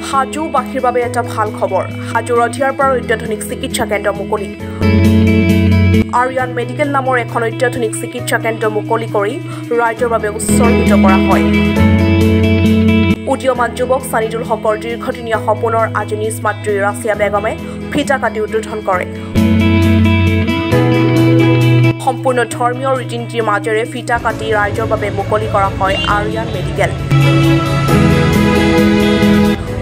হাজোবাসীৰ বাবে এটা ভাল খবৰ হাজোৰ অধিয়াৰ পৰা অত্যাধুনিক চিকিৎসা কেন্দ্ৰ মুকলি আৰিয়ান মেডিকেল নামৰ এখন অত্যাধুনিক চিকিৎসা কেন্দ্ৰ মুকলি কৰি ৰাজ্যৰ বাবে উৎসৰ্গিত কৰা হয় উদীয়মান যুৱক সানিদুল হকৰ দীৰ্ঘদিনীয়া সপোনৰ আজি নিজ মাতৃ ৰাছিয়া বেগমে ফিটা কাটি উদ্বোধন কৰে সম্পূৰ্ণ ধৰ্মীয় ৰীতি-নীতিৰ মাজেৰে ফিটা কাটি ৰাজ্যৰ বাবে মুকলি কৰা হয় আৰিয়ান মেডিকেল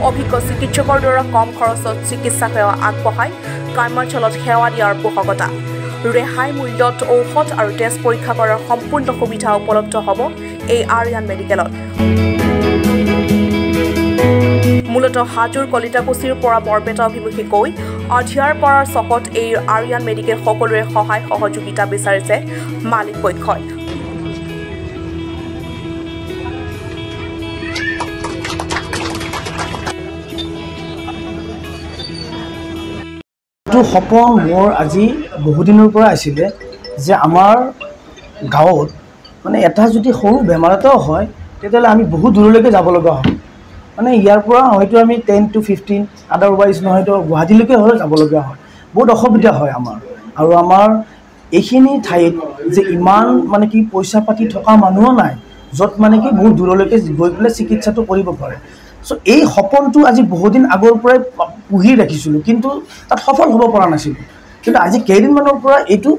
অভিজ্ঞ চিকিৎসকৰ দ্বাৰা কম খৰচত চিকিৎসা সেৱা আগবঢ়াই গ্ৰামাঞ্চলত সেৱা দিয়াৰ পোষকতা ৰেহাই মূল্যত ঔষধ আৰু টেষ্ট পৰীক্ষা কৰাৰ সম্পূৰ্ণ সুবিধা উপলব্ধ হ'ব এই আৰিয়ান মেডিকেলত মূলত হাজোৰ কলিতাকুছিৰ পৰা বৰপেটা অভিমুখী গৈ অধিয়াৰ পৰাৰ চকত এই আৰিয়ান মেডিকেল সকলোৰে সহায় সহযোগিতা বিচাৰিছে মালিক পক্ষই সপোন মোৰ আজি বহুদিনৰ পৰা আছিলে যে আমাৰ গাঁৱত মানে এটা যদি সৰু বেমাৰ এটাও হয় তেতিয়াহ'লে আমি বহুত দূৰলৈকে যাব লগা হয় মানে ইয়াৰ পৰা হয়তো আমি 10 to 15 আদাৰৱাইজ নহয়তো গুৱাহাটীলৈকে হ'লে যাবলগীয়া হয় বহুত অসুবিধা হয় আমাৰ আৰু আমাৰ এইখিনি ঠাইত যে ইমান মানে কি পইচা পাতি থকা মানুহো নাই য'ত মানে কি বহুত দূৰলৈকে গৈ পেলাই চিকিৎসাটো কৰিব পাৰে সো এই সপোনটো আজি বহুদিন আগৰ পৰাই পুহি ৰাখিছিলোঁ কিন্তু তাত সফল হ'ব পৰা নাছিলোঁ কিন্তু আজি কেইদিনমানৰ পৰা এইটো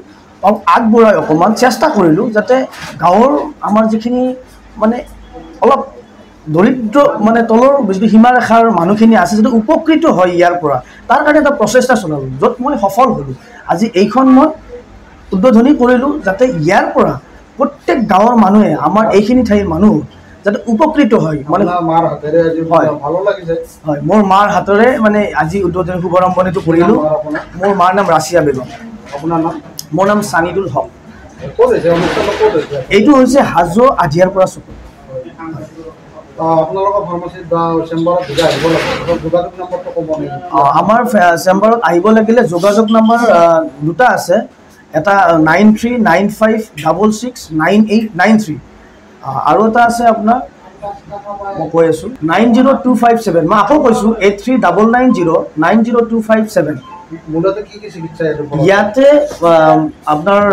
আগবঢ়াই অকণমান চেষ্টা কৰিলোঁ যাতে গাঁৱৰ আমাৰ যিখিনি মানে অলপ দৰিদ্ৰ মানে তলৰ যিটো সীমাৰেখাৰ মানুহখিনি আছে যিটো উপকৃত হয় ইয়াৰ পৰা তাৰ কাৰণে এটা প্ৰচেষ্টা চলালোঁ য'ত মই সফল হ'লোঁ আজি এইখন মই উদ্বোধনী কৰিলোঁ যাতে ইয়াৰ পৰা প্ৰত্যেক গাঁৱৰ মানুহে আমাৰ এইখিনি ঠাইৰ মানুহ যাতে উপকৃত হয় মানে মাৰ হাতেৰে আজি ভালো লাগিছে হয় মোৰ মাৰ হাতেৰে মানে আজি উদ্বোধনী শুভাৰম্ভণিটো কৰিলোঁ মোৰ মাৰ নাম ৰাছিয়া বেগম আপোনাৰ নাম মোৰ নাম সানিদুল হক এইটো হৈছে হাজো আধিয়াৰ পৰা চকু আপোনালোকৰ ফাৰ্মাচীত বা চেম্বাৰত যোগাযোগ নম্বৰটো ক'ব নেকি আমাৰ চেম্বাৰত আহিব লাগিলে যোগাযোগ নম্বৰ দুটা আছে এটা 9395669893 আৰু এটা আছে আপোনাৰ মই কৈ আছোঁ 90257 মই আকৌ কৈছোঁ 8399090257 মূলত কি চিকিৎসা ইয়াতে আপোনাৰ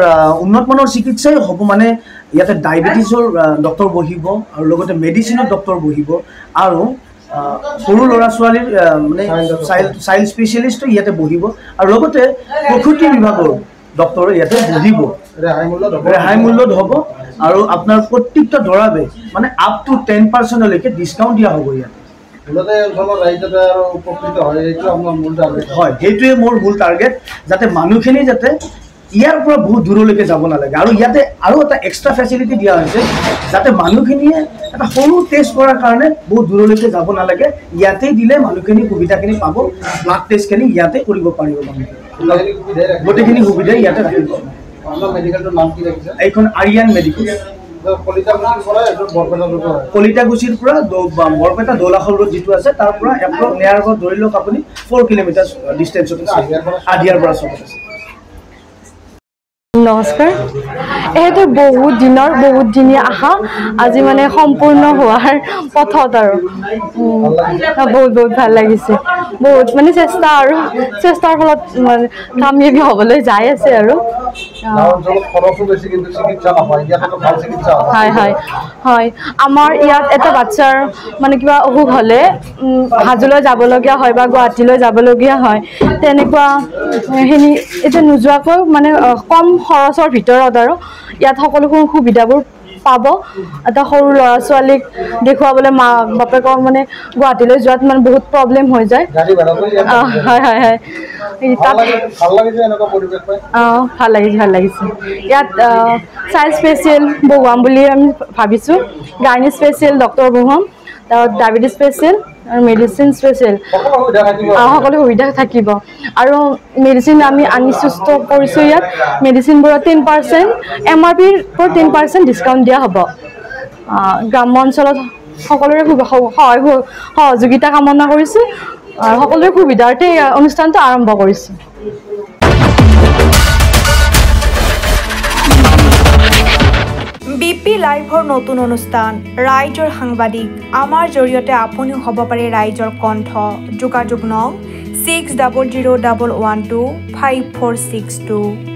উন্নতমানৰ চিকিৎসাই হ'ব মানে ইয়াতে ডায়েবেটিছৰ ডক্টৰ বহিব আৰু লগতে মেডিচিনৰ ডক্টৰ বহিব আৰু সৰু ল'ৰা ছোৱালীৰ মানে চাইল্ড স্পেচিয়েলিষ্টো ইয়াতে বহিব আৰু লগতে প্ৰসূতি বিভাগৰ ডক্টৰ ইয়াতে বহিব ৰেহাই মূল্যত হ'ব আৰু আপোনাৰ প্ৰত্যেকটা দৰৱে মানে আপ টু 10% লৈকে ডিছকাউণ্ট দিয়া হ'ব ইয়াতে হয় সেইটোৱে মোৰ মূল টাৰ্গেট যাতে মানুহখিনি যাতে ইয়াৰ পৰা বহুত দূৰলৈকে যাব নালাগে আৰু ইয়াতে আৰু এটা এক্সট্ৰা ফেচিলিটি দিয়া হৈছে যাতে মানুহখিনিয়ে এটা সৰু টেষ্ট কৰাৰ কাৰণে বহুত দূৰলৈকে যাব নালাগে ইয়াতেই দিলে মানুহখিনি সুবিধাখিনি পাব ব্লাড টেষ্টখিনি ইয়াতে কৰিব পাৰিব মানুহখিনি গোটেইখিনি সুবিধা ইয়াতে ৰাখিব এইখন আৰিয়ান মেডিকেল কলিতাকুছিৰ পৰা বৰপেটা দৌলাশল ৰোড যিটো আছে তাৰ পৰা এপ্ৰক্স নিয়াৰ পৰা ধৰি লওক আপুনি 4 কিলোমিটাৰ ডিষ্টেঞ্চত আছে আধিয়াৰ পৰা চকত আছে নমস্কাৰ এহেতে বহুত দিনীয়া আশা আজি মানে সম্পূৰ্ণ হোৱাৰ পথত আৰু বহুত ভাল লাগিছে বহুত মানে চেষ্টাৰ ফলত কাময়াবী হ'বলৈ যাই আছে আৰু হয় আমাৰ ইয়াত এটা বাচ্চাৰ মানে কিবা অসুখ হ'লে হাজোলৈ যাবলগীয়া হয় বা গুৱাহাটীলৈ যাবলগীয়া হয় তেনেকুৱা হেৰি এতিয়া নোযোৱাকৈ মানে কম খৰচৰ ভিতৰত আৰু ইয়াত সকলো সুবিধাবোৰ পাব এটা সৰু ল'ৰা ছোৱালীক দেখুৱাবলৈ মা বাপেকক মানে গুৱাহাটীলৈ যোৱাত মানে বহুত প্ৰব্লেম হৈ যায় হয় ভাল লাগিছে ইয়াত চাইল্ড স্পেচিয়েল বহুৱাম বুলি আমি ভাবিছোঁ গাইনী স্পেচিয়েল ডক্টৰ বহুৱাম ডায়েবেটিছ স্পেচিয়েল আৰু মেডিচিন স্পেচিয়েল সকলো সুবিধা থাকিব আৰু মেডিচিন আমি আনিছোঁ ষ্টক কৰিছোঁ ইয়াত মেডিচিনবোৰত 10% MRP পৰা 10% ডিছকাউণ্ট দিয়া হ'ব গ্ৰাম্য অঞ্চলত সকলোৰে সহযোগিতা কামনা কৰিছোঁ সকলোৰে সুবিধাৰ্থে এই অনুষ্ঠানটো আৰম্ভ কৰিছোঁ BP এপি লাইভৰ নতুন অনুষ্ঠান ৰাইজৰ সাংবাদিক আমাৰ জৰিয়তে আপুনিও হ'ব পাৰে ৰাইজৰ কণ্ঠ যোগাযোগ নং 6001125462